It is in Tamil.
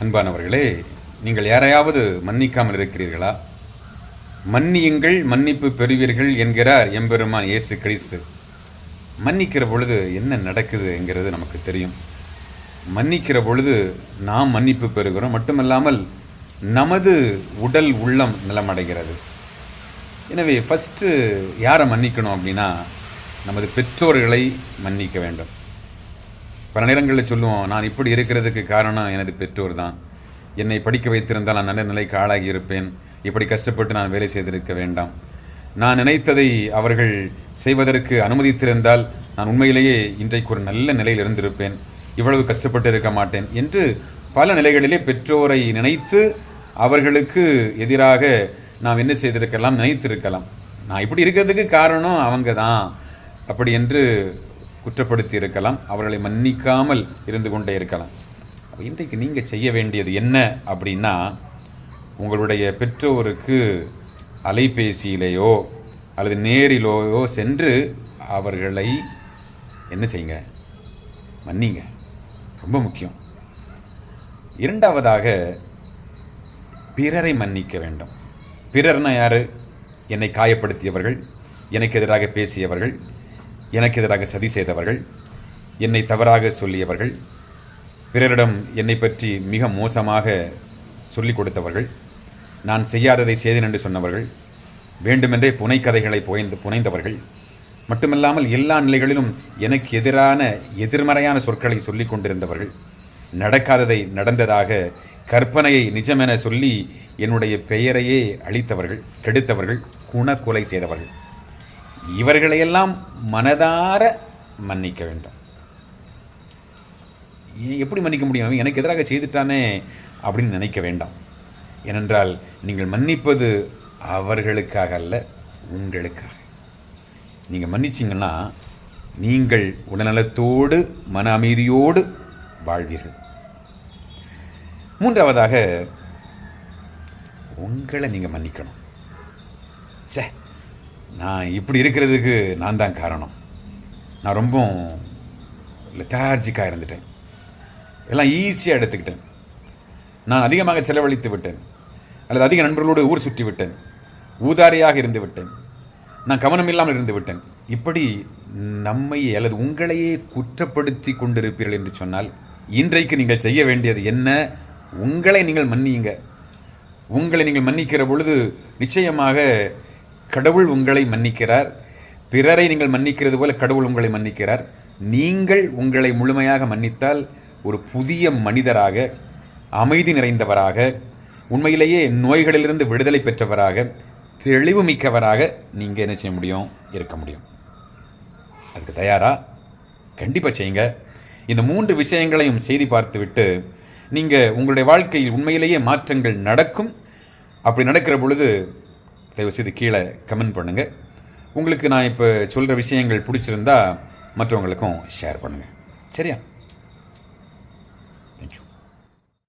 அன்பானவர்களே, நீங்கள் யாரையாவது மன்னிக்காமல் இருக்கிறீர்களா? மன்னியுங்கள், மன்னிப்பு பெறுவீர்கள் என்கிறார் எம்பெருமான் இயேசு கிறிஸ்து. மன்னிக்கிற பொழுது என்ன நடக்குது என்கிறது நமக்கு தெரியும். மன்னிக்கிற பொழுது நாம் மன்னிப்பு பெறுகிறோம், மட்டுமல்லாமல் நமது உடல் உள்ளம் நலமடைகிறது. எனவே ஃபஸ்ட்டு யாரை மன்னிக்கணும் அப்படின்னா, நமது பெற்றோர்களை மன்னிக்க வேண்டும். பல நேரங்களில் சொல்லுவோம், நான் இப்படி இருக்கிறதுக்கு காரணம் எனது பெற்றோர் தான். என்னை படிக்க வைத்திருந்தால் நான் நல்ல நிலைக்கு ஆளாகி இருப்பேன். இப்படி கஷ்டப்பட்டு நான் வேலை செய்திருக்க வேண்டாம். நான் நினைத்ததை அவர்கள் செய்வதற்கு அனுமதித்திருந்தால் நான் உண்மையிலேயே இன்றைக்கு ஒரு நல்ல நிலையில் இருந்திருப்பேன். இவ்வளவு கஷ்டப்பட்டு இருக்க மாட்டேன் என்று பல நிலைகளிலே பெற்றோரை நினைத்து அவர்களுக்கு எதிராக நாம் என்ன செய்திருக்கலாம், நினைத்திருக்கலாம். நான் இப்படி இருக்கிறதுக்கு காரணம் அவங்க தான் அப்படி என்று குற்றப்படுத்தி இருக்கலாம். அவர்களை மன்னிக்காமல் இருந்து கொண்டே இருக்கலாம். அப்போ இன்றைக்கு நீங்கள் செய்ய வேண்டியது என்ன அப்படின்னா, உங்களுடைய பெற்றோருக்கு அலைபேசியிலேயோ அல்லது நேரிலோயோ சென்று அவர்களை என்ன செய்யுங்க, மன்னிங்க. ரொம்ப முக்கியம். இரண்டாவதாக, பிறரை மன்னிக்க வேண்டும். பிறர்னா யாரு? என்னை காயப்படுத்தியவர்கள், எனக்கு எதிராக பேசியவர்கள், எனக்கு எதிராக சதி செய்தவர்கள், என்னை தவறாக சொல்லியவர்கள், பிறரிடம் என்னை பற்றி மிக மோசமாக சொல்லிக் கொடுத்தவர்கள், நான் செய்யாததை செய்தேன் என்று சொன்னவர்கள், வேண்டுமென்றே புனைக்கதைகளை புனைந்தவர்கள், மட்டுமல்லாமல் எல்லா நிலைகளிலும் எனக்கு எதிரான எதிர்மறையான சொற்களை சொல்லிக் கொண்டிருந்தவர்கள், நடக்காததை நடந்ததாக கற்பனையை நிஜமென சொல்லி என்னுடைய பெயரையே அழித்தவர்கள், கெடுத்தவர்கள், குணக்கொலை செய்தவர்கள், இவர்களையெல்லாம் மனதார மன்னிக்க வேண்டும். எப்படி மன்னிக்க முடியும்? எனக்கு எதிராக செய்துட்டானே அப்படின்னு நினைக்க வேண்டாம். ஏனென்றால் நீங்கள் மன்னிப்பது அவர்களுக்காக அல்ல, உங்களுக்காக. நீங்கள் மன்னிச்சிங்கன்னா நீங்கள் உடல்நலத்தோடு மன அமைதியோடு வாழ்வீர்கள். மூன்றாவதாக, உங்களை நீங்கள் மன்னிக்கணும். சே, நான் இப்படி இருக்கிறதுக்கு நான் தான் காரணம். நான் ரொம்ப லெத்தார்ஜிக்காக இருந்துட்டேன். எல்லாம் ஈஸியாக எடுத்துக்கிட்டேன். நான் அதிகமாக செலவழித்து விட்டேன், அல்லது அதிக நண்பர்களோடு ஊர் சுற்றி விட்டேன், ஊதாரியாக இருந்து விட்டேன், நான் கவனம் இல்லாமல் இருந்து விட்டேன். இப்படி நம்மையே அல்லது உங்களையே குற்றப்படுத்தி கொண்டிருப்பீர்கள் என்று சொன்னால், இன்றைக்கு நீங்கள் செய்ய வேண்டியது என்ன? உங்களை நீங்கள் மன்னியுங்க. உங்களை நீங்கள் மன்னிக்கிற பொழுது நிச்சயமாக கடவுள் உங்களை மன்னிக்கிறார். பிறரை நீங்கள் மன்னிக்கிறது போல கடவுள் உங்களை மன்னிக்கிறார். நீங்கள் உங்களை முழுமையாக மன்னித்தால் ஒரு புதிய மனிதராக, அமைதி நிறைந்தவராக, உண்மையிலேயே நோய்களிலிருந்து விடுதலை பெற்றவராக, தெளிவு மிக்கவராக நீங்கள் என்ன செய்ய முடியும்? இருக்க முடியும். அதுக்கு தயாரா? கண்டிப்பாக செய்யுங்க. இந்த 3 விஷயங்களையும் செய்து பார்த்துவிட்டு நீங்கள் உங்களுடைய வாழ்க்கையில் உண்மையிலேயே மாற்றங்கள் நடக்கும். அப்படி நடக்கிற பொழுது தயவுசெய்து கீழே கமெண்ட் பண்ணுங்கள். உங்களுக்கு நான் இப்போ சொல்கிற விஷயங்கள் பிடிச்சிருந்தா மற்றவங்களுக்கும் ஷேர் பண்ணுங்கள். சரியா?